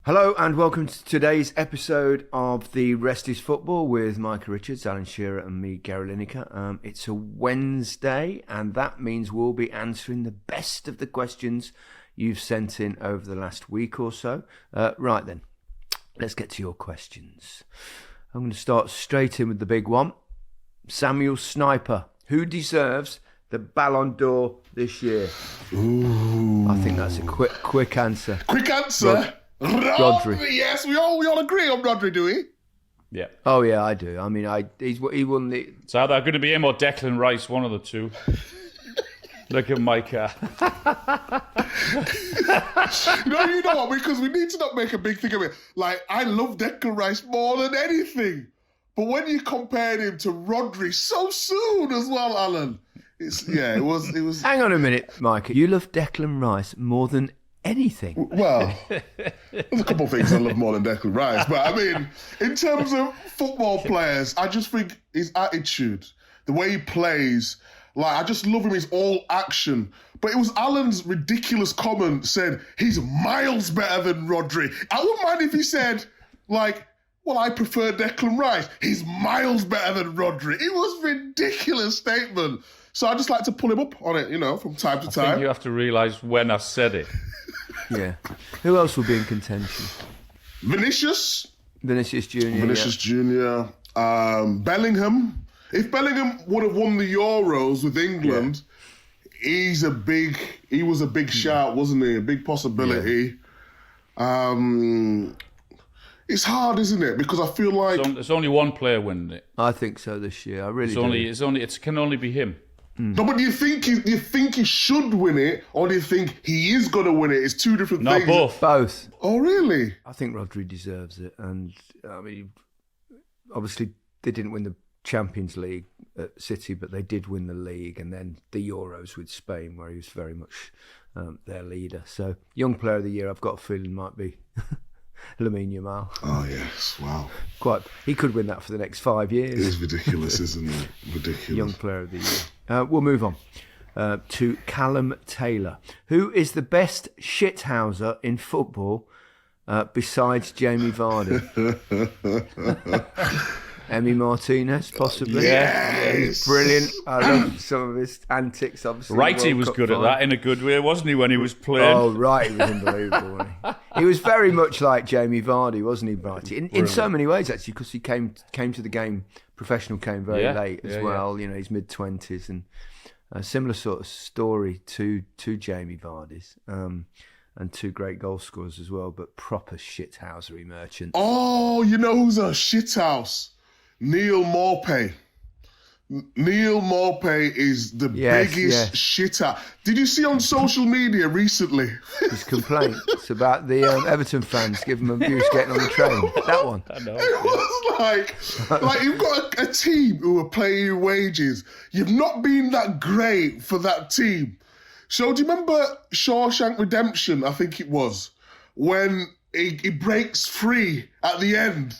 Hello and welcome to today's episode of The Rest is Football with Micah Richards, Alan Shearer and me, Gary Lineker. It's a Wednesday and that means we'll be answering the best of the questions you've sent in over the last week or so. Right then, let's get to your questions. I'm going to start straight in with the big one. Samuel Sniper, who deserves the Ballon d'Or this year? Ooh. I think that's a quick answer. Quick answer? Rodri. Yes, we all agree on Rodri, do we? Yeah. Oh yeah, I do. I mean, he won the. It's either going to be him or Declan Rice, one of the two. Look at Micah. You know what? Because we need to not make a big thing of it. Like, I love Declan Rice more than anything, but when you compared him to Rodri so soon as well, Alan, it was. Hang on a minute, Micah. You love Declan Rice more than anything. Well, there's a couple of things I love more than Declan Rice, but I mean, in terms of football players, I just think his attitude, the way he plays, like, I just love him. He's all action. But it was Alan's ridiculous comment said he's miles better than Rodri. I wouldn't mind if he said, like, well, I prefer Declan Rice. He's miles better than Rodri. It was a ridiculous statement. So I just like to pull him up on it, from time to time. I think you have to realise when I said it. Yeah. Who else will be in contention? Vinicius Junior. Bellingham. If Bellingham would have won the Euros with England, he was a big shout, wasn't he? A big possibility. Yeah. It's hard, isn't it? Because I feel like there's only one player winning it. I think so this year. I really do. It can only be him. No, but do you think he should win it, or do you think he is going to win it? It's two different things. No, both. Oh, really? I think Rodri deserves it, and I mean, obviously they didn't win the Champions League at City, but they did win the league, and then the Euros with Spain, where he was very much their leader. So, young player of the year, I've got a feeling might be Lamine Yamal. Oh yes, wow! He could win that for the next 5 years. It is ridiculous, isn't it? Ridiculous. Young player of the year. We'll move on to Callum Taylor, who is the best shithouser in football besides Jamie Vardy. Emi Martinez, possibly. Yes. He's brilliant. I love some of his antics, obviously. Righty was good at that in a good way, wasn't he, when he was playing? Oh, right. He was unbelievable, wasn't he? He was very much like Jamie Vardy, wasn't he, Righty? In so many ways, actually, because he came to the game, professional came very late as well. Yeah. He's mid-20s, and a similar sort of story to Jamie Vardy's. And two great goal scorers as well, but proper shithousery merchants. Oh, you know who's a shithouse? Neil Maupay. Neil Maupay is the biggest shitter. Did you see on social media recently? His complaints about the Everton fans giving him abuse getting on the train. That one. I know. It was like you've got a team who are paying you wages. You've not been that great for that team. So do you remember Shawshank Redemption, I think it was, when he breaks free at the end?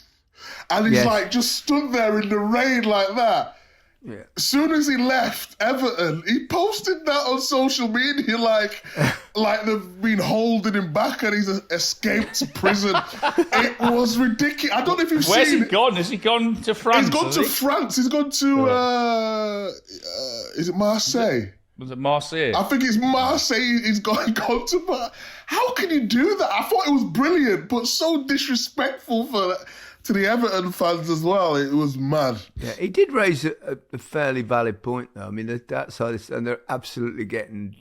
And he's like just stood there in the rain like that. Yeah. As soon as he left Everton, he posted that on social media like they've been holding him back and he's escaped to prison. It was ridiculous. I don't know if you've Where's seen he gone? Has he gone to France? He's gone to France. He's gone to, is it Marseille? Was it Marseille? I think it's Marseille. He's gone to. How can you do that? I thought it was brilliant, but so disrespectful to the Everton fans as well. It was mad. Yeah, he did raise a fairly valid point, though. I mean, that side, and they're absolutely getting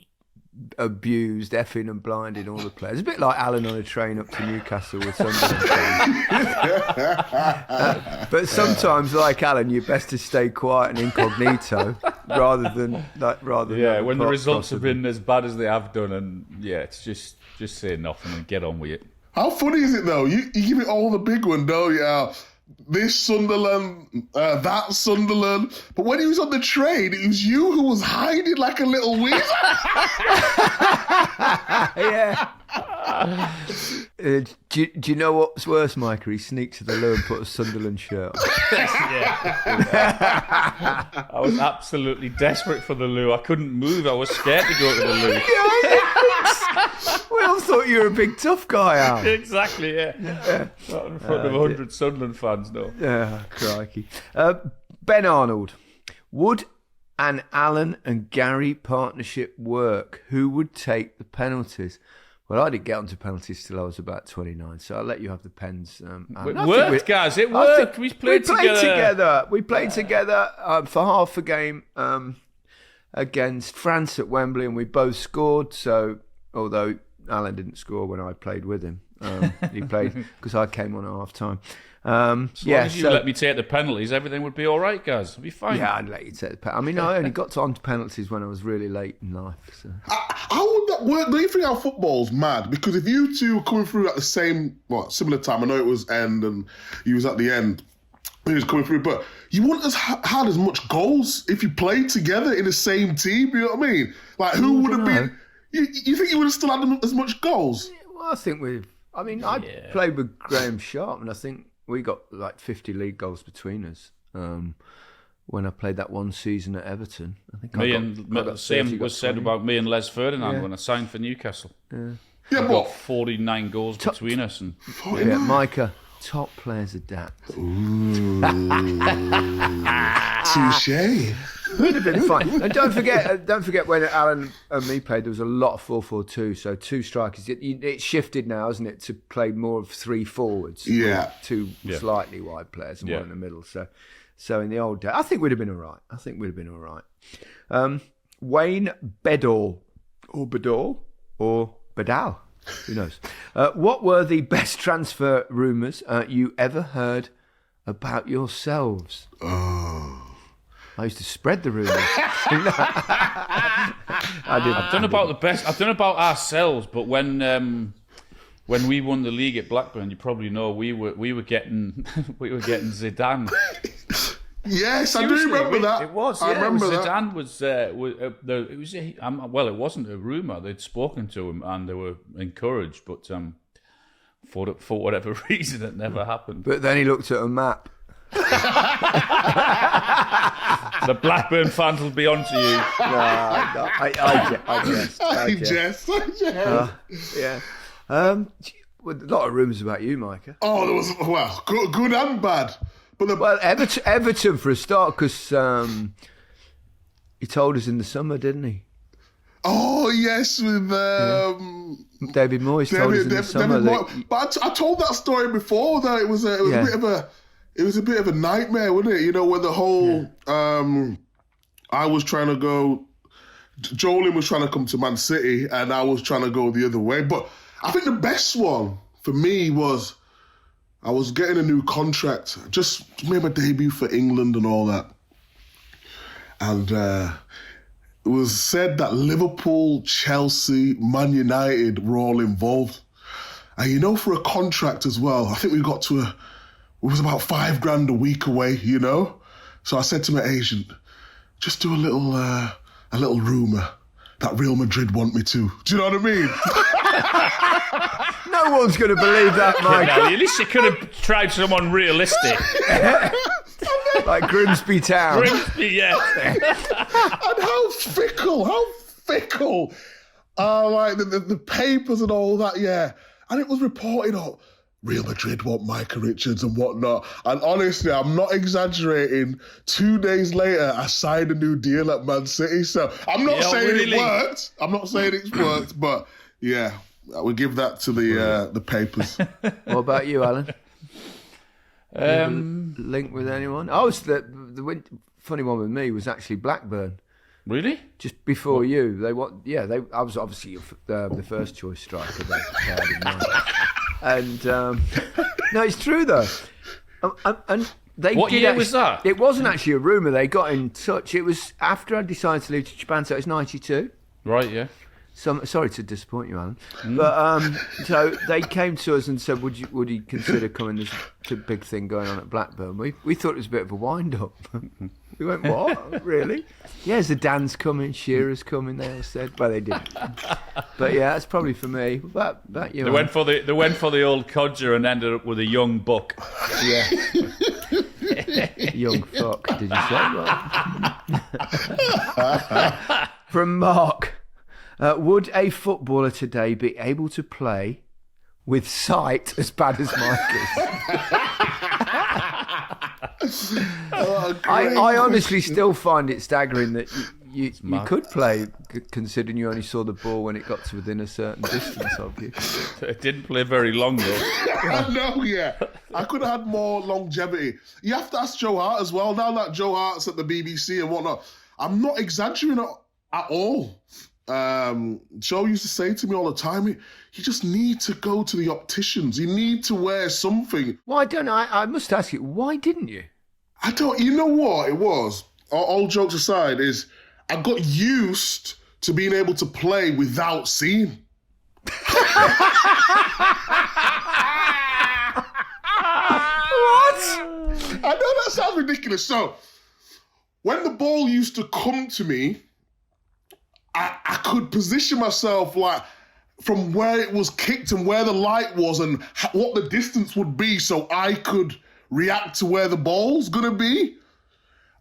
abused, effing and blinding all the players. A bit like Alan on a train up to Newcastle with Sunderland. But sometimes, like Alan, you're best to stay quiet and incognito rather than. When the results have been as bad as they have done, and it's just say nothing and get on with it. How funny is it though? You give it all the big one, don't you? This Sunderland, that Sunderland. But when he was on the train, it was you who was hiding like a little weasel. Yeah. Do you know what's worse, Micah? He sneaked to the loo and put a Sunderland shirt on. I was absolutely desperate for the loo. I couldn't move. I was scared to go to the loo. We all thought you were a big tough guy, Al. Exactly, yeah. Not in front of 100 Sunderland fans, no. Yeah, crikey. Ben Arnold, would an Alan and Gary partnership work? Who would take the penalties? Well, I didn't get onto penalties till I was about 29, so I'll let you have the pens. It worked, guys. It worked. We played together. We played together for half a game against France at Wembley, and we both scored. So, although Alan didn't score when I played with him, he played because I came on at half time. As long as you let me take the penalties, everything would be all right, guys. It'd be fine. Yeah, I'd let you take the penalties. I mean, I only got onto penalties when I was really late in life. So. How would that work? Do you think our football's mad? Because if you two were coming through at the similar time, I know it was end and you was at the end, he was coming through, but you wouldn't have had as much goals if you played together in the same team, you know what I mean? Like, who would have been... You think you would have still had as much goals? Well, I think I played with Graham Sharp, and I think we got like 50 league goals between us when I played that one season at Everton. I think the same was said about me and Les Ferdinand when I signed for Newcastle. Yeah, we got 49 goals between us. And Micah, top players adapt. Touché. Would have been fine. And don't forget when Alan and me played, there was a lot of 4-4-2, so two strikers. It shifted now, hasn't it, to play more of three forwards. Yeah. Two slightly wide players and one in the middle. So in the old day, I think we'd have been all right. Wayne Bedall, or Bedall, or Bedal, who knows? What were the best transfer rumours you ever heard about yourselves? Oh. I used to spread the rumours. I've done about the best. I've done about ourselves, but when we won the league at Blackburn, you probably know we were getting Zidane. Yes, seriously, I do remember that. It was. I remember that. Zidane was. Well, it wasn't a rumor. They'd spoken to him and they were encouraged, but for whatever reason, it never happened. But then he looked at a map. The Blackburn fans will be on to you. No, I jest. Yeah. A lot of rumours about you, Micah. Oh, there was good and bad. But Everton for a start, because he told us in the summer, didn't he? Oh yes, with David Moyes told us in the summer. But I told that story before. That it was a bit of a nightmare, wasn't it? You know, when the whole I was trying to go, Jolin was trying to come to Man City, and I was trying to go the other way. But I think the best one for me was I was getting a new contract, just made my debut for England and all that, and it was said that Liverpool, Chelsea, Man United were all involved. And you know, for a contract as well, I think we got to it was about $5,000 a week away, you know? So I said to my agent, just do a little rumour that Real Madrid want me to. Do you know what I mean? No one's going to believe that, Mike. No, at least you could have tried someone realistic. Like Grimsby Town. Grimsby, yeah. And how fickle. Like the papers and all that, yeah. And it was reported on Real Madrid want Micah Richards and whatnot. And honestly, I'm not exaggerating. 2 days later, I signed a new deal at Man City. So I'm not saying it worked. I'm not saying it's worked, but yeah, I would give that to the papers. What about you, Alan? Link with anyone? The funny one with me was actually Blackburn. Really? Just before you, I was obviously the first choice striker. And no, it's true though. And what year was that? It wasn't actually a rumour. They got in touch. It was after I decided to leave to Japan, so it was 92. Right, yeah. So, sorry to disappoint you, Alan. But so they came to us and said, would you consider coming? There's a big thing going on at Blackburn. We thought it was a bit of a wind-up. We went, what? Really? Yeah, Zidane's coming, Shearer's coming, they all said. Well, they didn't. But yeah, that's probably for me. But you, they went for the old codger and ended up with a young buck. Yeah. Young fuck, did you say? From Mark. Would a footballer today be able to play with sight as bad as Micah's? I honestly still find it staggering that you could play, considering you only saw the ball when it got to within a certain distance of you. It didn't play very long, though. I know, yeah. I could have had more longevity. You have to ask Joe Hart as well. Now that Joe Hart's at the BBC and whatnot, I'm not exaggerating at all. Joe used to say to me all the time, you just need to go to the opticians. You need to wear something. Why don't I must ask you, why didn't you? I don't, you know what it was? All jokes aside, is I got used to being able to play without seeing. What? I know that sounds ridiculous. So, when the ball used to come to me, I could position myself like from where it was kicked and where the light was and what the distance would be so I could react to where the ball's going to be.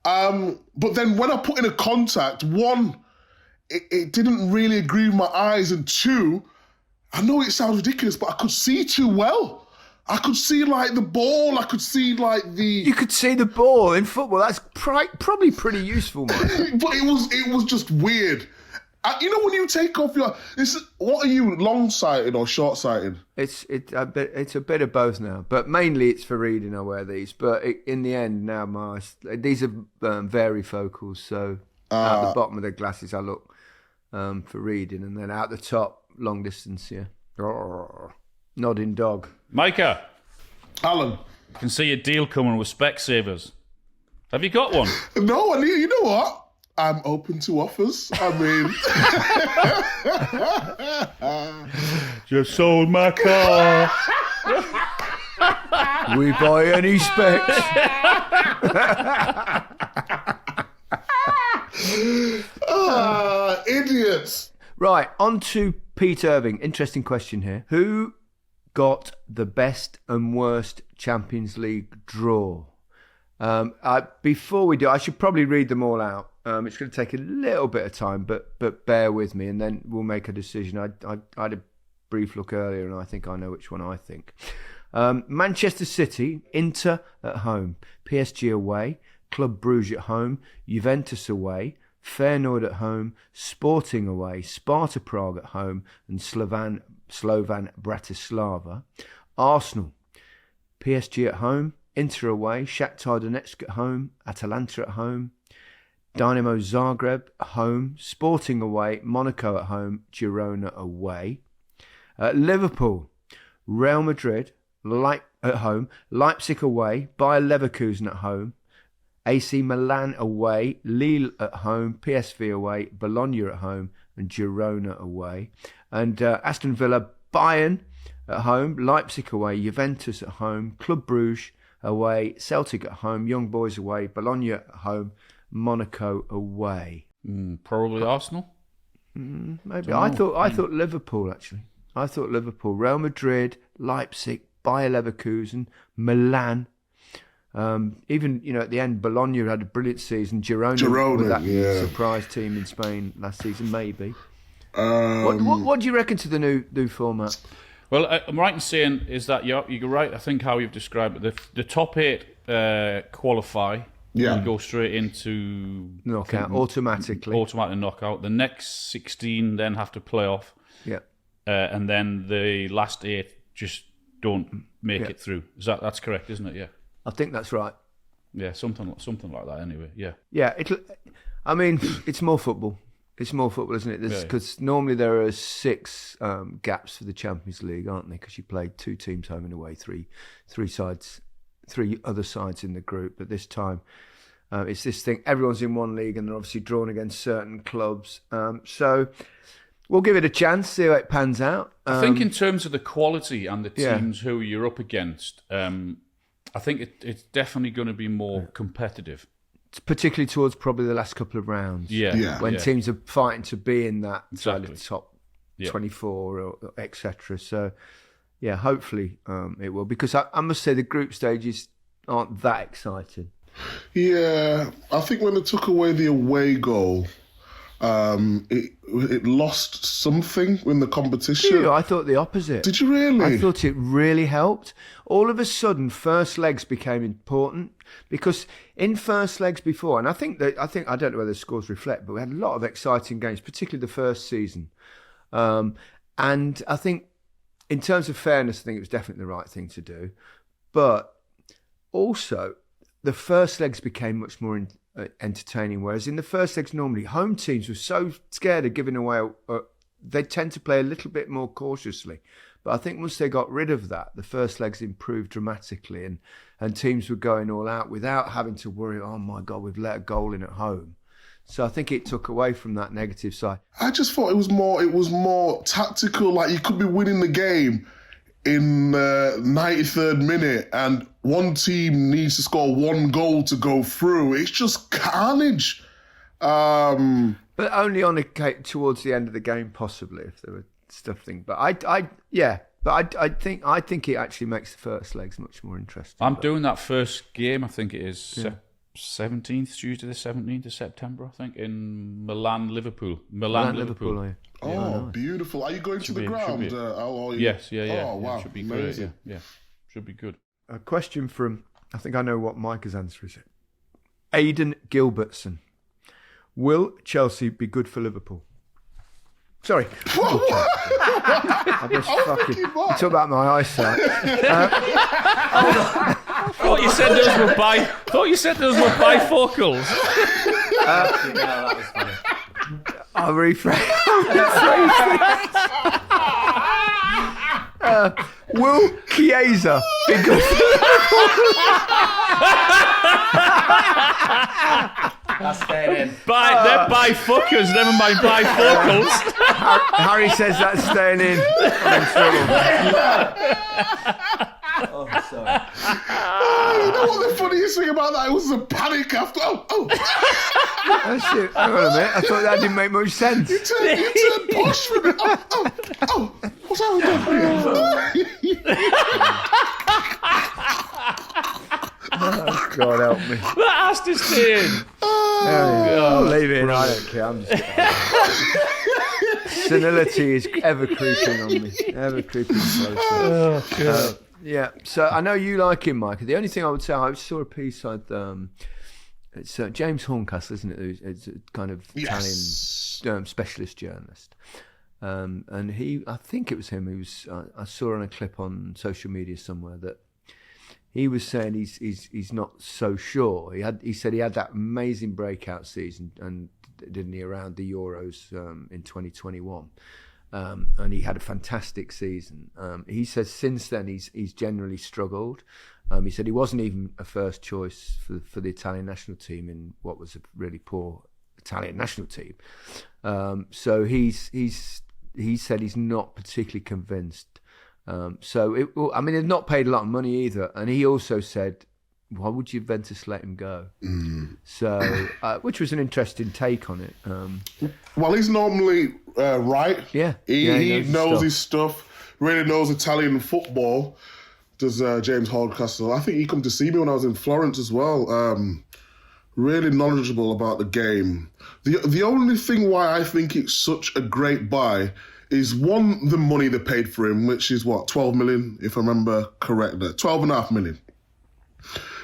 But then when I put in a contact, one, it didn't really agree with my eyes, and two, I know it sounds ridiculous, but I could see too well. I could see like the ball. I could see like the. You could see the ball in football. That's probably pretty useful, man. But it was just weird. You know when you take off your. What are you, long-sighted or short-sighted? It's a bit of both now, but mainly it's for reading. I wear these, but in the end now these are varifocals. So at the bottom of the glasses I look for reading, and then out the top long distance. Yeah, nodding dog. Micah, Alan, I can see a deal coming with Specsavers. Have you got one? No, you know what? I'm open to offers. I mean... Just sold my car. We buy any specs. Idiots. Right, on to Pete Irving. Interesting question here. Who got the best and worst Champions League draw? Before we do, I should probably read them all out. It's going to take a little bit of time, but bear with me, and then we'll make a decision. I had a brief look earlier, and I think I know which one I think. Manchester City, Inter at home, PSG away, Club Brugge at home, Juventus away, Feyenoord at home, Sporting away, Sparta Prague at home, and Slovan Bratislava. Arsenal, PSG at home, Inter away, Shakhtar Donetsk at home, Atalanta at home, Dynamo Zagreb at home, Sporting away, Monaco at home, Girona away. Liverpool, Real Madrid at home, Leipzig away, Bayer Leverkusen at home, AC Milan away, Lille at home, PSV away, Bologna at home, and Girona away. And Aston Villa, Bayern at home, Leipzig away, Juventus at home, Club Brugge away, Celtic at home, Young Boys away, Bologna at home, Monaco away. Probably Arsenal. Maybe. I thought Liverpool, actually. I thought Liverpool, Real Madrid, Leipzig, Bayer Leverkusen, Milan. Even at the end, Bologna had a brilliant season. Girona with that surprise team in Spain last season, maybe. What do you reckon to the new format? Well, I'm right in saying is that you're right. I think how you've described it. The top 8 qualify. Yeah. You go straight into knockout automatically. Automatic knockout. The next 16 then have to play off. Yeah. And then the last 8 just don't make it through. That's correct, isn't it? Yeah. I think that's right. Yeah, something like that. Anyway, yeah. Yeah. It's more football. It's more football, isn't it? Because normally there are 6 gaps for the Champions League, aren't there? Because you played 2 teams home and away, 3 other sides in the group. But this time, it's this thing. Everyone's in one league, and they're obviously drawn against certain clubs. So we'll give it a chance, see how it pans out. I think in terms of the quality and the teams who you're up against, I think it's definitely going to be more competitive. Particularly towards probably the last couple of rounds. When teams are fighting to be in that top 24 or etc. So, yeah, hopefully it will. Because I must say the group stages aren't that exciting. Yeah, I think when they took away the away goal, It lost something in the competition. I thought the opposite. Did you really? I thought it really helped. All of a sudden, first legs became important because in first legs before, and I think I don't know whether the scores reflect, but we had a lot of exciting games, particularly the first season. And I think, in terms of fairness, I think it was definitely the right thing to do. But also, the first legs became much more entertaining, whereas in the first legs, normally home teams were so scared of giving away. They tend to play a little bit more cautiously. But I think once they got rid of that, the first legs improved dramatically, and teams were going all out without having to worry, oh my God, we've let a goal in at home. So I think it took away from that negative side. I just thought it was more tactical. Like, you could be winning the game in the 93rd minute and one team needs to score one goal to go through. It's just carnage. But only towards the end of the game, possibly, if there were stuff. But I think it actually makes the first legs much more interesting. I'm doing that first game, I think it is 17th, Tuesday the 17th of September, I think, in Milan, Liverpool. Liverpool. Oh, nice. Beautiful. Are you going to the ground? Yes, yeah. Oh, wow. Should be amazing. Great, yeah. Should be good. A question from, I think I know what Micah's answer is. Aidan Gilbertson. Will Chelsea be good for Liverpool? Sorry. I just fucking... You talk about my eyesight. I thought you said those were bifocals. No, that was funny. I'll rephrase it. Will Chiesa be good for That's staying in. They're bifocals, never mind bifocals. Harry says that's staying in. I'm in trouble. Oh, sorry. You know what the funniest thing about that? It was the panic after. That's it. Hang on a minute. I thought that didn't make much sense. You turned posh for me. What's happening? Oh, God help me. That has to stay in. I'll leave it in. I don't care. I'm just senility is ever creeping on me. Ever creeping closer. Oh, God. Yeah, so I know you like him, Micah. The only thing I would say, I saw a piece on it's James Horncastle, isn't it? It's a kind of Italian specialist journalist, and I think it was him who was. I saw on a clip on social media somewhere that he was saying he's not so sure. He said he had that amazing breakout season, and didn't he, around the Euros in 2021. And he had a fantastic season. He says since then he's generally struggled. He said he wasn't even a first choice for the Italian national team in what was a really poor Italian national team. So he said he's not particularly convinced. They've not paid a lot of money either. And he also said, why would Juventus let him go? So, which was an interesting take on it. Well, he's normally right. Yeah. He knows his stuff, really knows Italian football. Does James Horncastle. I think he come to see me when I was in Florence as well. Really knowledgeable about the game. The only thing why I think it's such a great buy is, one, the money they paid for him, which is 12 million, if I remember correctly. 12.5 million.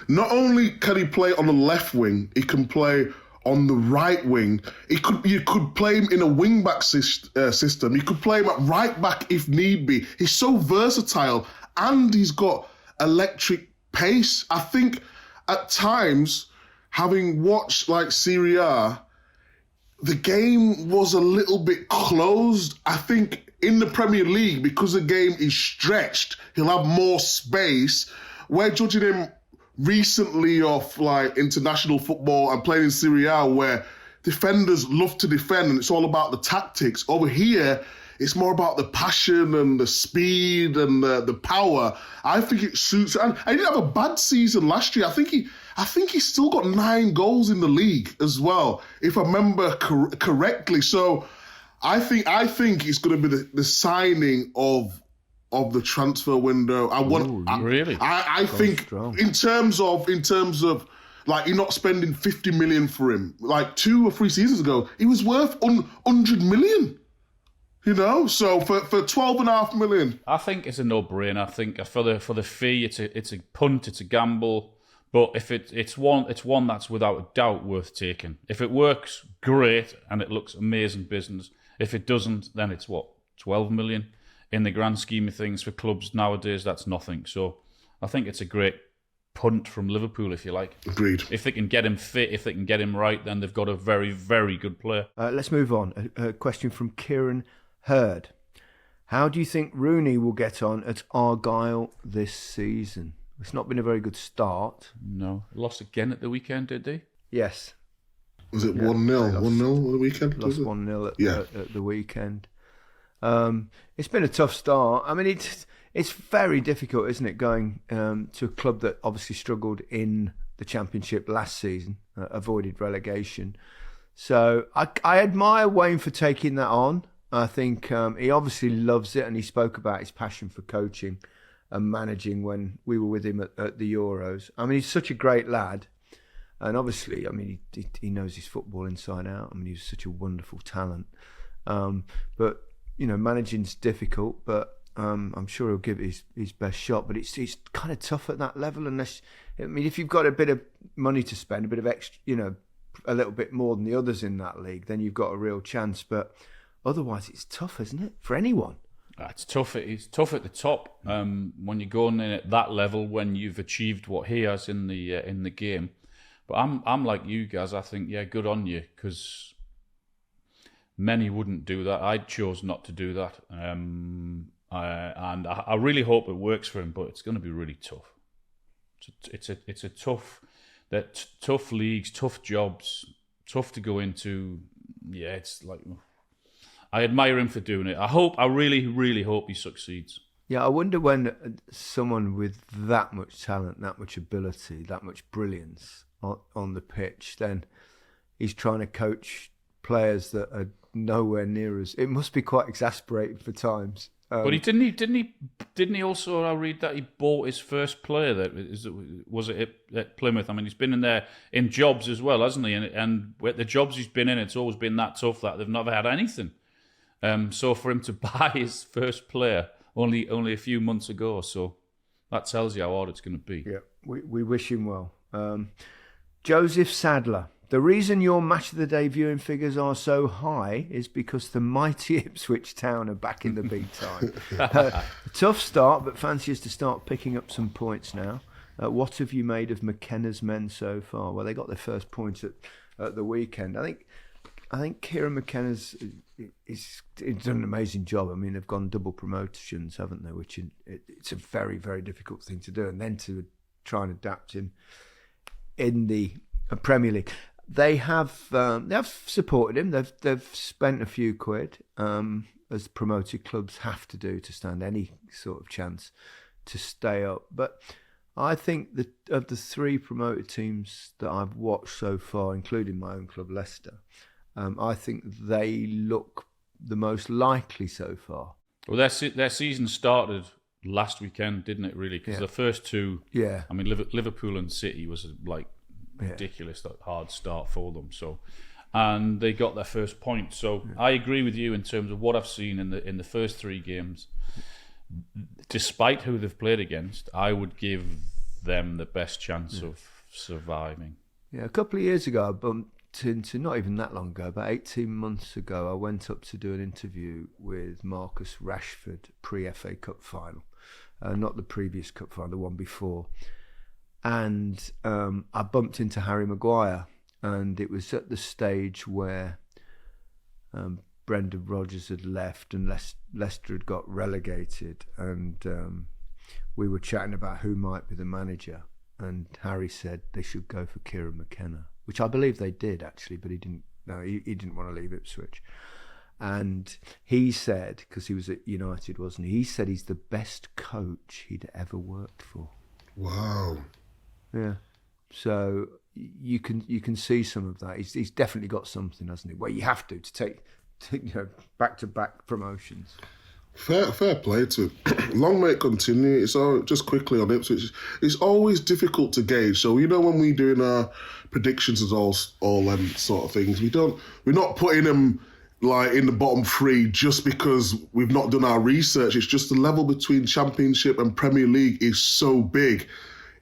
Not only can he play on the left wing, he can play on the right wing. You could play him in a wing-back system. You could play him at right-back if need be. He's so versatile, and he's got electric pace. I think at times, having watched like Serie A, the game was a little bit closed. I think in the Premier League, because the game is stretched, he'll have more space. We're judging him recently off like international football and playing in Serie A, where defenders love to defend and it's all about the tactics. Over here, it's more about the passion and the speed and the power. I think it suits. And he didn't have a bad season last year. I think he still got 9 goals in the league as well, if I remember correctly. So I think it's going to be the signing of the transfer window. Really? I think strong. in terms of Like, you're not spending 50 million for him. Like 2 or 3 seasons ago, he was worth 100 million. You know, so for 12.5 million, I think it's a no-brainer. I think for the fee, it's a punt, it's a gamble. But if it's one that's without a doubt worth taking. If it works, great, and it looks amazing business. If it doesn't, then it's 12 million. In the grand scheme of things for clubs nowadays, that's nothing. So I think it's a great punt from Liverpool, if you like. Agreed. If they can get him fit, if they can get him right, then they've got a very, very good player. Let's move on. A question from Kieran Hurd. How do you think Rooney will get on at Argyle this season? It's not been a very good start. No. Lost again at the weekend, did they? Yes. Was it 1-0? 1-0 on the weekend? Lost 1-0 at the weekend. It's been a tough start. I mean, it's very difficult, isn't it, going to a club that obviously struggled in the Championship last season, avoided relegation. So I admire Wayne for taking that on. I think he obviously loves it, and he spoke about his passion for coaching and managing when we were with him at the Euros. I mean, he's such a great lad. And obviously, I mean, he knows his football inside out. I mean, he's such a wonderful talent. But, you know, managing's difficult, but I'm sure he'll give it his best shot. But it's kind of tough at that level unless, I mean, if you've got a bit of money to spend, a bit of extra, you know, a little bit more than the others in that league, then you've got a real chance. But otherwise, it's tough, isn't it, for anyone? It's tough. It's tough at the top when you're going in at that level when you've achieved what he has in the game. But I'm like you guys. I think good on you, because many wouldn't do that. I chose not to do that, and I really hope it works for him. But it's going to be really tough. It's a tough leagues, tough jobs, tough to go into. Yeah, it's like. I admire him for doing it. I really, really hope he succeeds. Yeah, I wonder when someone with that much talent, that much ability, that much brilliance on the pitch, then he's trying to coach players that are nowhere near us. It must be quite exasperating for times. But didn't he also? I read that he bought his first player. Was it at Plymouth? I mean, he's been in there in jobs as well, hasn't he? And the jobs he's been in, it's always been that tough that they've never had anything. So for him to buy his first player only a few months ago, so that tells you how hard it's going to be. Yeah, we wish him well. Joseph Sadler. The reason your Match of the Day viewing figures are so high is because the mighty Ipswich Town are back in the big time. A tough start, but fancy us to start picking up some points now. What have you made of McKenna's men so far? Well, they got their first points at the weekend. I think Kieran McKenna's he's done an amazing job. I mean, they've gone double promotions, haven't they? Which it's a very, very difficult thing to do, and then to try and adapt him in the Premier League. They have supported him. They've spent a few quid, as promoted clubs have to do to stand any sort of chance to stay up. But I think that of the 3 promoted teams that I've watched so far, including my own club, Leicester, I think they look the most likely so far. Well, their season started last weekend, didn't it? Really, because the first 2. Yeah. I mean, Liverpool and City was like ridiculous, hard start for them. So, and they got their first point. So I agree with you in terms of what I've seen in the first 3 games. Despite who they've played against, I would give them the best chance of surviving. Yeah, a couple of years ago, I bumped into, not even that long ago, about 18 months ago, I went up to do an interview with Marcus Rashford pre-FA Cup final, not the previous cup final, the one before. And I bumped into Harry Maguire, and it was at the stage where Brendan Rodgers had left and Leicester had got relegated, and we were chatting about who might be the manager, and Harry said they should go for Kieran McKenna, which I believe they did actually, but he didn't. No, he didn't want to leave Ipswich, and he said, because he was at United, wasn't he? He said he's the best coach he'd ever worked for. Wow. Yeah. So you can see some of that. He's definitely got something, hasn't he? Well, you have to take back-to-back promotions. Fair play to him. Long may it continue. It's all, just quickly on Ipswich. It's always difficult to gauge. So when we're doing our predictions and all them sort of things, we're not putting them like in the bottom three just because we've not done our research. It's just the level between Championship and Premier League is so big.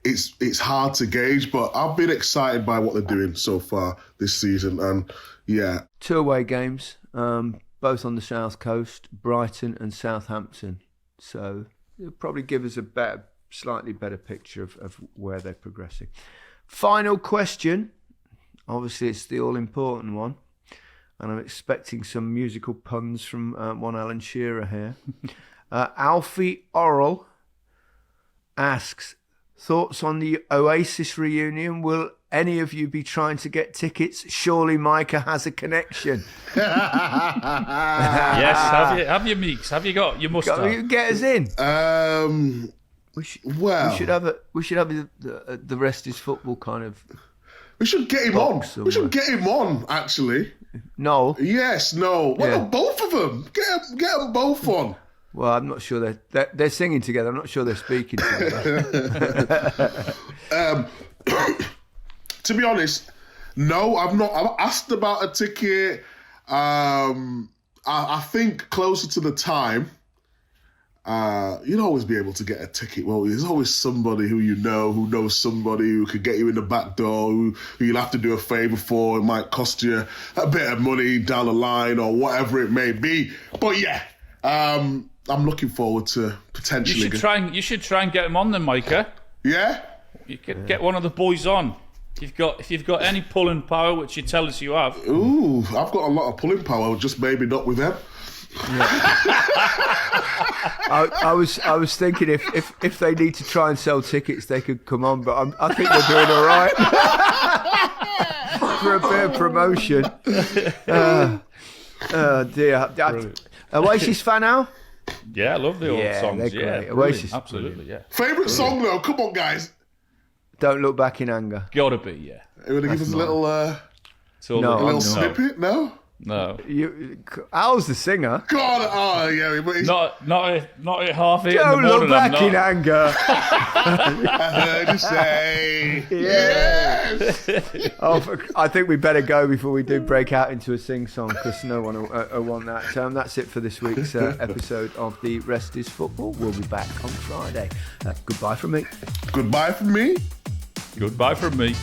It's hard to gauge, but I've been excited by what they're doing so far this season, and yeah. 2 away games, both on the south coast, Brighton and Southampton. So it'll probably give us a slightly better picture of where they're progressing. Final question. Obviously, it's the all-important one. And I'm expecting some musical puns from one Alan Shearer here. Alfie Orrell asks, thoughts on the Oasis reunion? Will any of you be trying to get tickets? Surely Micah has a connection. Yes, have you, Meeks? Have you got? You must have. Get us in. We should have the rest is football kind of. We should get him on. We should get him on, actually. No. Yes, no. What about both of them? Get them both on. Well, I'm not sure they're singing together. I'm not sure they're speaking together. To be honest, no, I've not. I've asked about a ticket. I think closer to the time, you'd always be able to get a ticket. Well, there's always somebody who knows somebody who could get you in the back door, who you'll have to do a favour for. It might cost you a bit of money down the line or whatever it may be. But yeah, I'm looking forward to potentially. You should try and get him on then, Micah. Yeah? You could get one of the boys on. If you've got any pulling power, which you tell us you have. Ooh, I've got a lot of pulling power, just maybe not with them. Yeah. I was thinking if they need to try and sell tickets, they could come on, but I think they're doing all right for a bit of promotion. Dear. Oasis fan now? Yeah, I love the old songs. They're great. Oasis, absolutely, yeah. Favourite song though? Come on, guys. Don't Look Back in Anger. Gotta be, yeah. You want to give us a little snippet? No. Al's the singer. God, oh yeah, but he's... not at half 8 Don't in the morning. look back in anger. I heard you say yes. I think we better go before we do break out into a sing song because no one will want that. That's it for this week's episode of The Rest is Football. We'll be back on Friday. Goodbye from me. Goodbye from me. Goodbye from me.